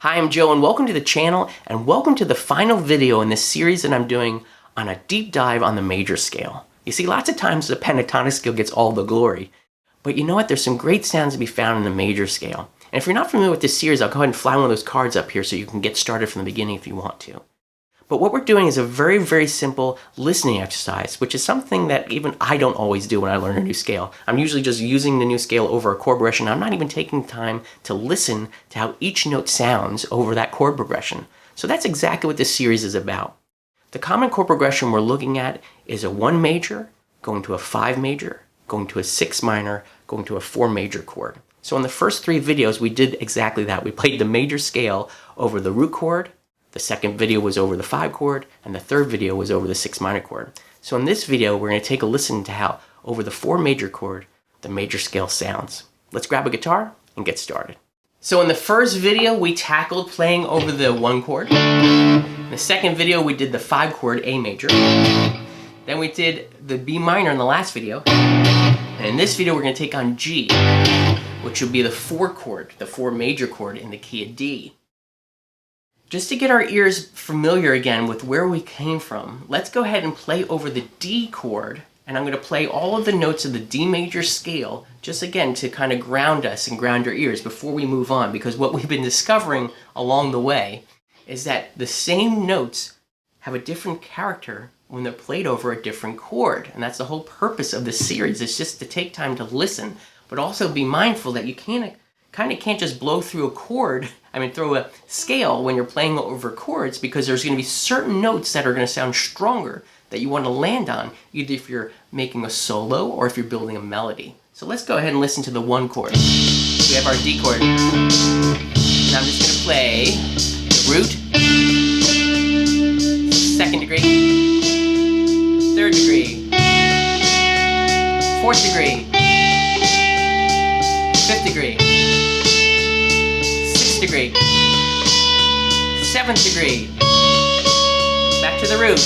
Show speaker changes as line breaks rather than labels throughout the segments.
Hi, I'm Joe and welcome to the channel and welcome to the final video in this series that I'm doing on a deep dive on the major scale. You see, lots of times the pentatonic scale gets all the glory, but you know what? There's some great sounds to be found in the major scale. And if you're not familiar with this series, I'll go ahead and fly one of those cards up here so you can get started from the beginning if you want to. But what we're doing is a very, very simple listening exercise, which is something that even I don't always do when I learn a new scale. I'm usually just using the new scale over a chord progression. I'm not even taking time to listen to how each note sounds over that chord progression. So that's exactly what this series is about. The common chord progression we're looking at is a 1 major, going to a 5 major, going to a 6 minor, going to a 4 major chord. So in the first 3 videos, we did exactly that. We played the major scale over the root chord. The second video was over the 5 chord, and the third video was over the 6 minor chord. So in this video, we're going to take a listen to how, over the 4 major chord, the major scale sounds. Let's grab a guitar and get started. So in the first video, we tackled playing over the 1 chord. In the second video, we did the 5 chord A major. Then we did the B minor in the last video. And in this video, we're going to take on G, which would be the 4 chord, the 4 major chord in the key of D. Just to get our ears familiar again with where we came from, let's go ahead and play over the D chord, and I'm going to play all of the notes of the D major scale, just again to kind of ground us and ground your ears before we move on, because what we've been discovering along the way is that the same notes have a different character when they're played over a different chord, and that's the whole purpose of this series, is just to take time to listen, but also be mindful that you can't just blow through a chord, through a scale when you're playing over chords, because there's going to be certain notes that are going to sound stronger that you want to land on, either if you're making a solo or if you're building a melody. So let's go ahead and listen to the 1 chord. We have our D chord. Now I'm just going to play the root, 2nd degree, 3rd degree, 4th degree, 5th degree, 6th degree, 7th degree, back to the root.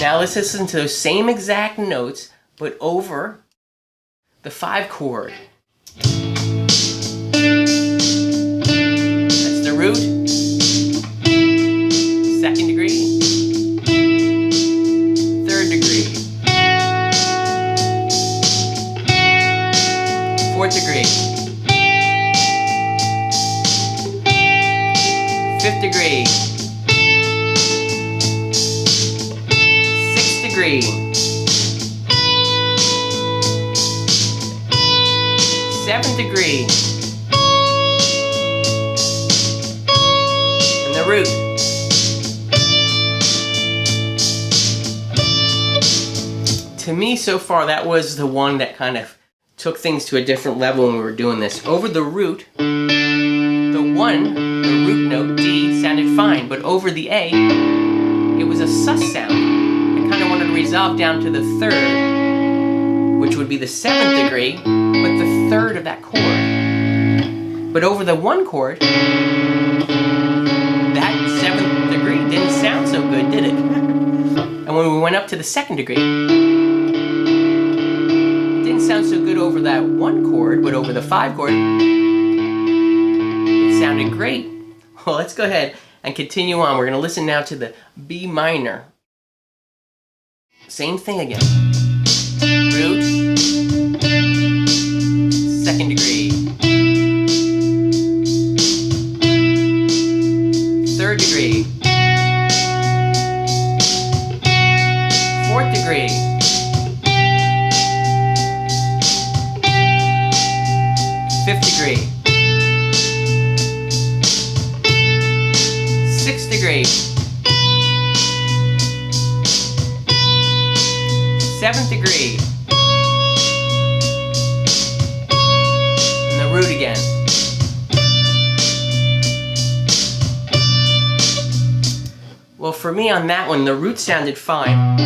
Now let's listen to those same exact notes, but over the 5 chord. That's the root, 2nd degree, 3rd degree, 4th degree, 5th degree, 6th degree, 7th degree, and the root. To me, so far, that was the one that kind of took things to a different level when we were doing this. Over the root, the root note, D, sounded fine, but over the A, it was a sus sound. I kind of wanted to resolve down to the 3rd, which would be the 7th degree, but the 3rd of that chord. But over the 1 chord, that 7th degree didn't sound so good, did it? And when we went up to the 2nd degree, sound so good over that 1 chord, but over the 5 chord, it sounded great. Well, let's go ahead and continue on. We're going to listen now to the B minor. Same thing again. Root, 2nd degree, 3rd degree, 4th degree, 5th degree, 6th degree, 7th degree, and the root again. Well, for me on that one, the root sounded fine,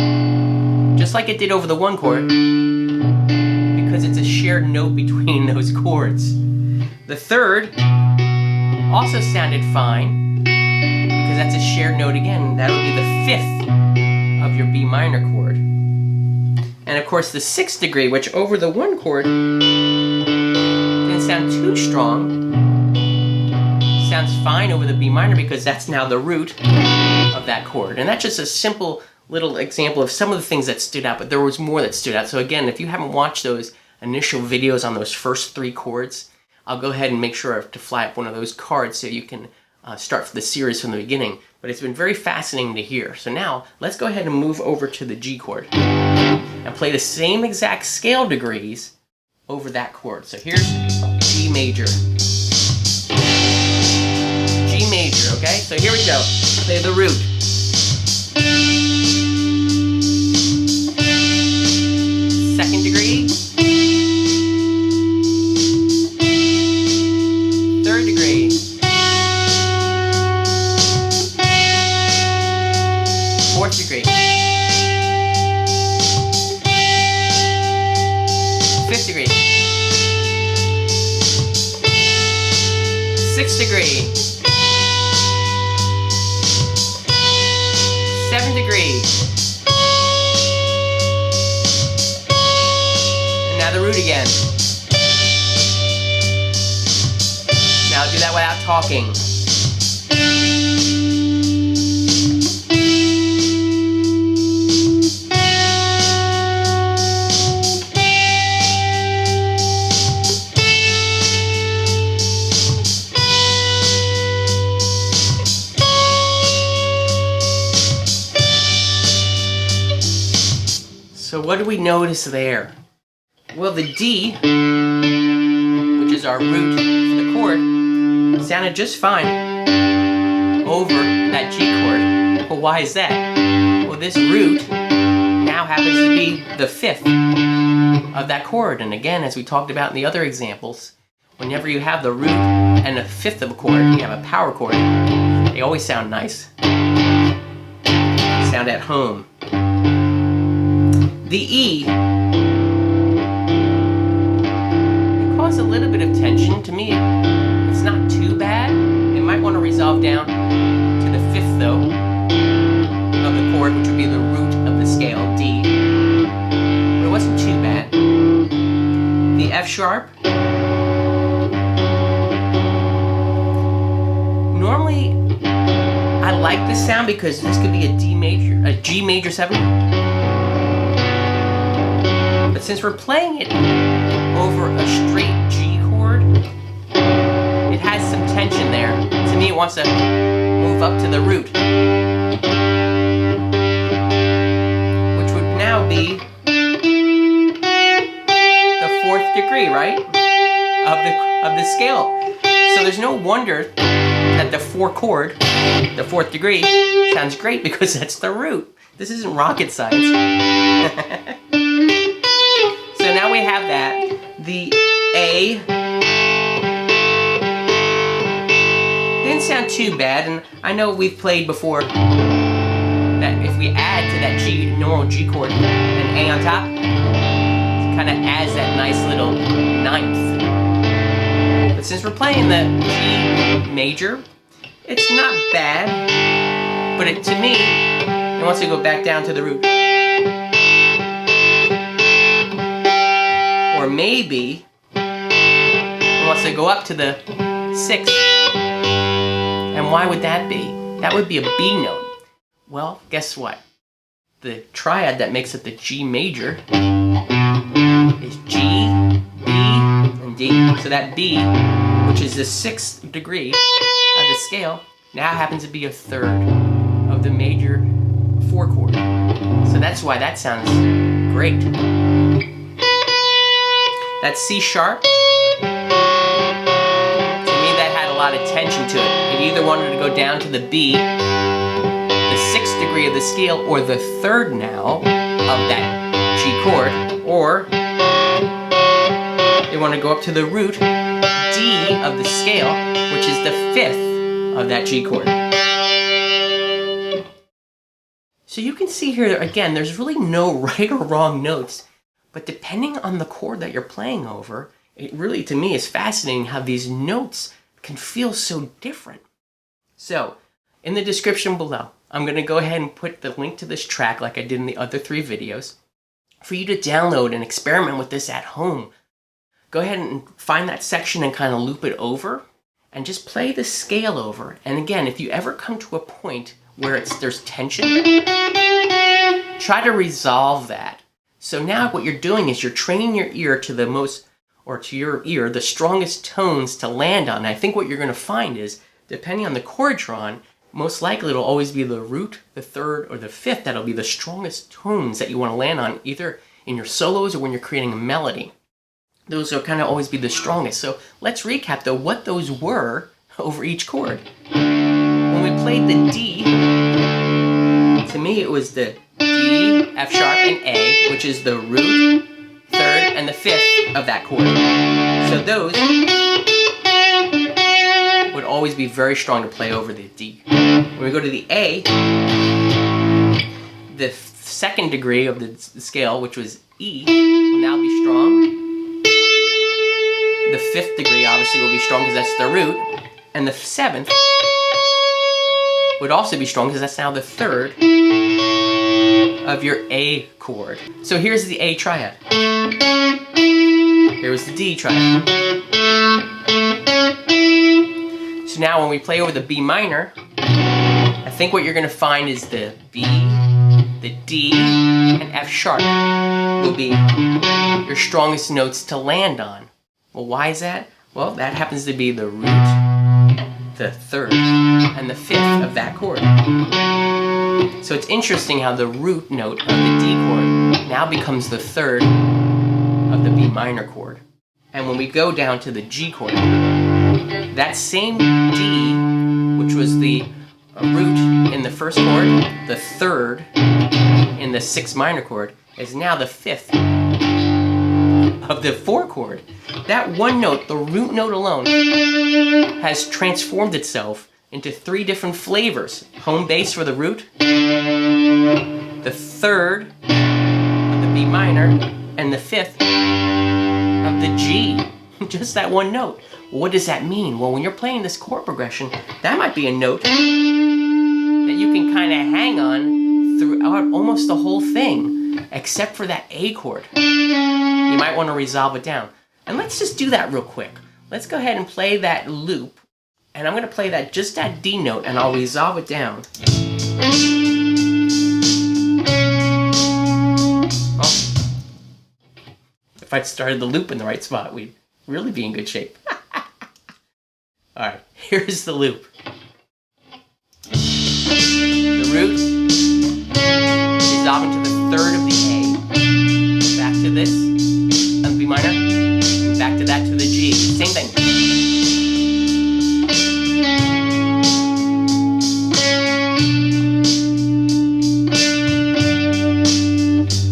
just like it did over the 1 chord, because it's a shared note between those chords. The 3rd also sounded fine, because that's a shared note again. That would be the 5th of your B minor chord. And of course the 6th degree, which over the 1 chord didn't sound too strong, sounds fine over the B minor because that's now the root of that chord. And that's just a simple little example of some of the things that stood out, but there was more that stood out. So again, if you haven't watched those initial videos on those first 3 chords, I'll go ahead and make sure to fly up one of those cards so you can start the series from the beginning. But it's been very fascinating to hear. So now let's go ahead and move over to the G chord and play the same exact scale degrees over that chord. So here's G major. G major, okay? So here we go. Play the root. Second degree. Third degree. Fourth degree. Fifth degree. Sixth degree. Seventh degree. And now the root again. Now do that without talking. So what do we notice there? Well, the D, which is our root for the chord, sounded just fine over that G chord. Well, why is that? Well, this root now happens to be the 5th of that chord. And again, as we talked about in the other examples, whenever you have the root and a 5th of a chord, you have a power chord, they always sound nice. They sound at home. The E, it caused a little bit of tension. To me, it's not too bad. It might want to resolve down to the 5th, though, of the chord, which would be the root of the scale, D. But it wasn't too bad. The F sharp, normally I like this sound because this could be a D major, a G major 7. But since we're playing it over a straight G chord, it has some tension there. To me, it wants to move up to the root, which would now be the 4th degree, right, of the scale. So there's no wonder that the 4 chord, the 4th degree, sounds great because that's the root. This isn't rocket science. So now we have that. The A didn't sound too bad, and I know we've played before that if we add to that G, normal G chord, an A on top, it kind of adds that nice little 9th. But since we're playing the G major, it's not bad, but to me, it wants to go back down to the root. Or maybe it wants to go up to the 6th. And why would that be? That would be a B note. Well, guess what? The triad that makes it the G major is G, B, and D. So that B, which is the 6th degree of the scale, now happens to be a 3rd of the major 4 chord. So that's why that sounds great. That C sharp, to me that had a lot of tension to it. It either wanted to go down to the B, the 6th degree of the scale, or the 3rd now of that G chord, or they want to go up to the root D of the scale, which is the 5th of that G chord. So you can see here, again, there's really no right or wrong notes. But depending on the chord that you're playing over, it really, to me, is fascinating how these notes can feel so different. So, In the description below, I'm going to go ahead and put the link to this track like I did in the other 3 videos for you to download and experiment with this at home. Go ahead and find that section and kind of loop it over and just play the scale over. And again, if you ever come to a point where there's tension, try to resolve that. So now what you're doing is you're training your ear to the strongest tones to land on. And I think what you're going to find is, depending on the chord you're on, most likely it'll always be the root, the third, or the fifth that'll be the strongest tones that you want to land on, either in your solos or when you're creating a melody. Those will kind of always be the strongest. So let's recap though what those were over each chord. When we played the D, to me it was the D, F sharp, and A, which is the root, third, and the fifth of that chord. So those would always be very strong to play over the D. When we go to the A, the second degree of the scale, which was E, will now be strong. The fifth degree obviously will be strong because that's the root. And the seventh would also be strong because that's now the third of your A chord. So here's the A triad. Here's the D triad. So now when we play over the B minor, I think what you're going to find is the B, the D, and F sharp will be your strongest notes to land on. Well, why is that? Well, that happens to be the root, the third, and the fifth of that chord. So it's interesting how the root note of the D chord now becomes the third of the B minor chord. And when we go down to the G chord, that same D, which was the root in the first chord, the third in the 6th minor chord, is now the fifth of the 4 chord. That one note, the root note alone, has transformed itself into 3 different flavors. Home bass for the root, the third of the B minor, and the fifth of the G. Just that one note. What does that mean? Well, when you're playing this chord progression, that might be a note that you can kind of hang on throughout almost the whole thing, except for that A chord. You might want to resolve it down. And let's just do that real quick. Let's go ahead and play that loop. And I'm going to play that just that D note, and I'll resolve it down. Oh. If I'd started the loop in the right spot, we'd really be in good shape. Alright, here's the loop. The root, resolving to the third of the A. Back to this, and the B minor. Back to that to the G. Same thing.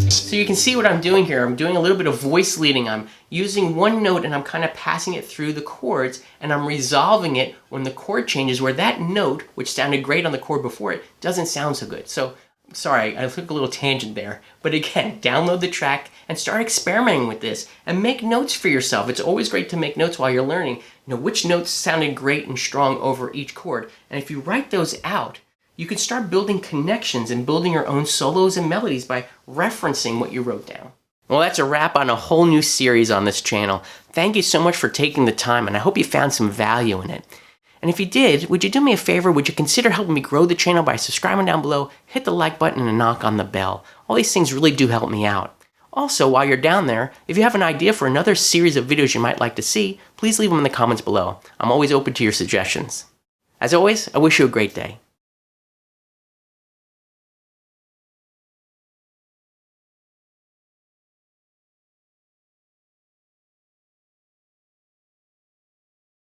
So you can see what I'm doing here. I'm doing a little bit of voice leading. I'm using one note and I'm kind of passing it through the chords, and I'm resolving it when the chord changes where that note, which sounded great on the chord before it, doesn't sound so good. So sorry, I took a little tangent there. But again, download the track and start experimenting with this and make notes for yourself. It's always great to make notes while you're learning. You know which notes sounded great and strong over each chord. And if you write those out, you can start building connections and building your own solos and melodies by referencing what you wrote down. Well, that's a wrap on a whole new series on this channel. Thank you so much for taking the time, and I hope you found some value in it. And if you did, would you do me a favor? Would you consider helping me grow the channel by subscribing down below, hit the like button, and knock on the bell? All these things really do help me out. Also, while you're down there, if you have an idea for another series of videos you might like to see, please leave them in the comments below. I'm always open to your suggestions. As always, I wish you a great day.